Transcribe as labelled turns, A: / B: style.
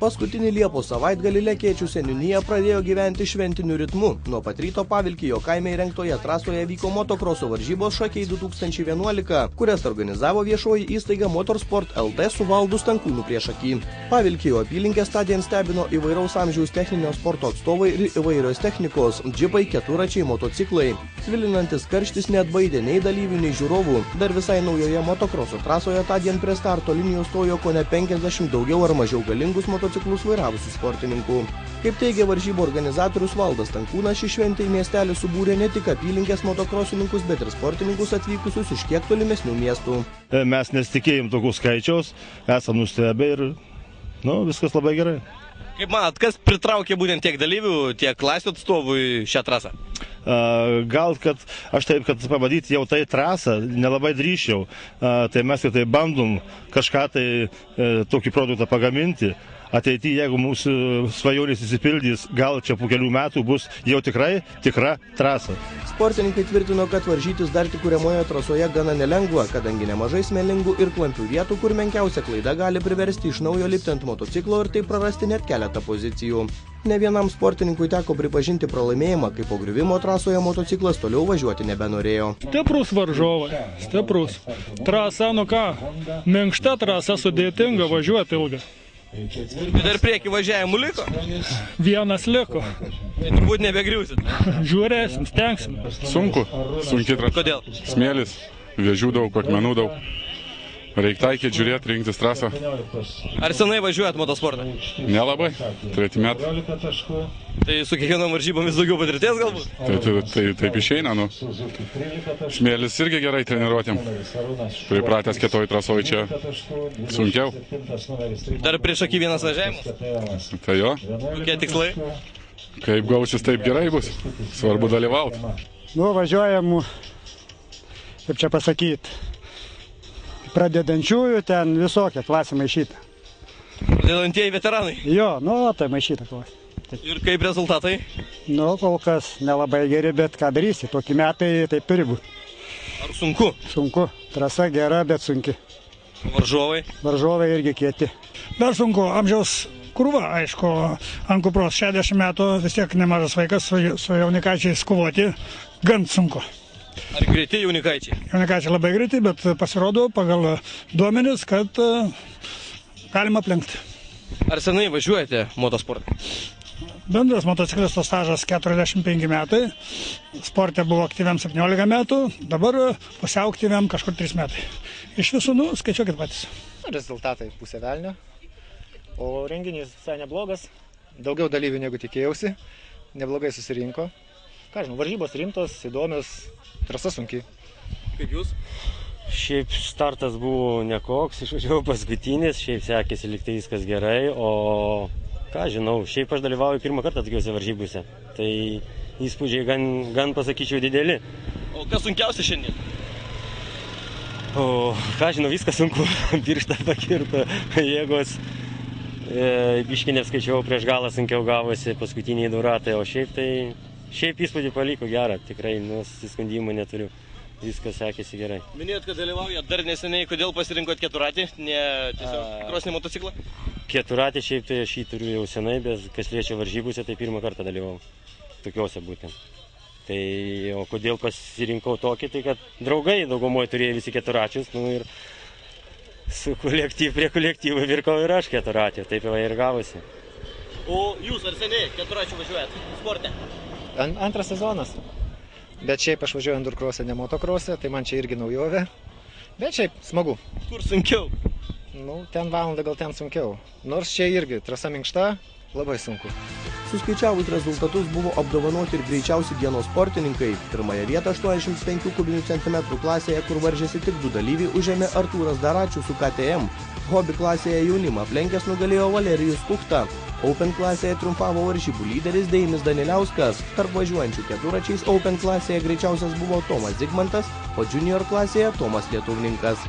A: Paskutinį Liepos savaitgalį Lekėčių seniūnija pradėjo gyventi šventiniu ritmu. Nuo pat ryto Pavilkijo kaime įrengtoje trasoje vyko motokroso varžybos Šakiai 2011, kurias organizavo viešoji įstaiga Motorsport LT su Valdu Stankūnu priešaky. Pavilkijo apylinkės tądien stebino įvairaus amžiaus techninio sporto atstovai ir įvairios technikos – džipai, keturračiai, motociklai. Svilinantis karštis neatbaidė nei dalyvių, nei žiūrovų. Dar visai naujoje motokroso trasoje tądien prie starto linijos stojo kone 50 daugiau ar mažiau galingus motociklus vairavusių sportininkų. Kaip teigia varžybų organizatorius Valdas Stankūnas, ši šventė į miestelį subūrė ne tik apylinkės motokrosininkus, bet ir sportininkus atvykusius iš kiek tolimesnių miestų.
B: Mes nesitikėjom tokių skaičiaus, esam nustebę ir viskas labai gerai.
C: Kaip manat, kas pritraukė būtent tiek dalyvių, tiek klasių atstovų į šią trasą?
B: Gal, kad aš taip, kad pavadyti jau tai trasą, nelabai drįsčiau, tai mes tai bandom kažką tai tokį produktą pagaminti. Ateityje, jeigu mūsų svajonės įsipildys, gal čia po kelių metų bus jau tikra trasa.
A: Sportininkai tvirtino, kad varžytis dar tik kuriamoje trasoje gana nelengva, kadangi nemažai smėlingų ir klampių vietų, kur menkiausia klaida gali priversti iš naujo lipti ant motociklo ir taip prarasti net keletą pozicijų. Ne vienam sportininkui teko pripažinti pralaimėjimą, kai po griuvimo trasoje motociklas toliau važiuoti nebenorėjo.
D: Stiprus varžovai, stiprus. Trasa, minkšta trasa, sudėtinga, važiuoti ilgą.
C: Dar priekį važiavimų liko?
D: Vienas liko.
C: Tai turbūt nebegriūsit.
D: Žiūrėsim, stengsim.
E: Sunki trasa.
C: Kodėl?
E: Smėlis, vėžių daug, akmenų daug. Reikia taikyti, žiūrėti, rinktis trasą.
C: Ar senai važiuojat motosportą?
E: Nelabai, 3 metai.
C: Tai su kiekvienom varžybom vis daugiau patirties galbūt?
E: Taip išeina, Smėlis irgi gerai treniruotėm. Pripratęs kitoj trasoj čia sunkiau.
C: Dar priešaky vienas važiavimas?
E: Tai jo.
C: Kokie tikslai?
E: Kaip gausis, taip gerai bus. Svarbu dalyvauti.
F: Važiuojam, kaip čia pasakyti, pradedančiųjų ten visokia klasė maišyta.
C: Pradedantieji veteranai?
F: Jo, tai maišyta klasė.
C: Ir kaip rezultatai?
F: Kol kas nelabai geri, bet ką darysi, tokie metai taip turi būti.
C: Ar sunku?
F: Sunku. Trasa gera, bet sunki.
C: Varžovai?
F: Varžovai irgi kieti.
D: Dar sunku, amžiaus krūva, aišku, ant kupros 60 metų, vis tiek nemažas vaikas su jaunikaičiais kovoti, gan sunku.
C: Ar greiti jaunikaičiai?
D: Jaunikaičiai labai greiti, bet pasirodo pagal duomenis, kad galima aplenkti.
C: Ar senai važiuojate motosportą?
D: Bendras motociklisto stažas 45 metai, sporte buvo aktyviam 17 metų, dabar pusiau aktyviam kažkur 3 metai. Iš visų, skaičiuokit patys.
G: Rezultatai pusė velnio, o renginys visai neblogas, daugiau dalyvių negu tikėjausi, neblogai susirinko. Ką žinau, varžybos rimtos, įdomios, trasa sunki.
C: Kaip jūs?
H: Šiaip startas buvo nekoks, išvažiavau paskutinis, šiaip sekėsi liktai viskas gerai, o ką žinau, šiaip aš dalyvauju pirmą kartą tokiuose varžybose, tai įspūdžiai gan pasakyčiau dideli.
C: O kas sunkiausia šiandien?
H: O ką žinau, viskas sunku, pirštą pakirto, jėgos, biškį neapskaičiavau, prieš galą sunkiau gavosi paskutiniai du ratai, o šiaip įspūdį paliko gerą, tikrai nusiskundimų neturiu, viskas sekėsi gerai.
C: Minėjot, kad dalyvaujat dar neseniai, kodėl pasirinkot keturratį, ne tiesiog krosinį motociklą?
H: Keturratį šiaip tai aš jį turiu jau senai, bet kas liečia varžybose, tai pirmą kartą dalyvau, tokiuose būtent. Tai, o kodėl pasirinkau tokį, tai kad draugai daugumoje turėjo visi keturračius, ir prie kolektyvų virkau ir aš keturratį, taip jau ir gavosi.
C: O jūs ar seniai keturračių važiuojat sporte?
G: Antras sezonas, bet šiaip aš važiuoju endurkrose, ne motokrose, tai man čia irgi naujovė, bet šiaip smagu.
C: Kur sunkiau?
G: Ten valandą gal ten sunkiau, nors čia irgi trasa minkšta, labai sunku.
A: Suskaičiavus rezultatus buvo apdovanoti ir greičiausi dienos sportininkai. Pirmąją vietą 85 kubinių centimetrų klasėje, kur varžėsi tik 2 dalyviai, užėmė Artūras Daračius su KTM. Hobby klasėje jaunimą aplenkęs nugalėjo Valerijus Kuchta. Open klasėje triumfavo varžybų lyderis Deimis Daniliauskas. Tarp važiuojančių keturračiais Open klasėje greičiausias buvo Tomas Zigmantas, o Junior klasėje Tomas Lietuvninkas.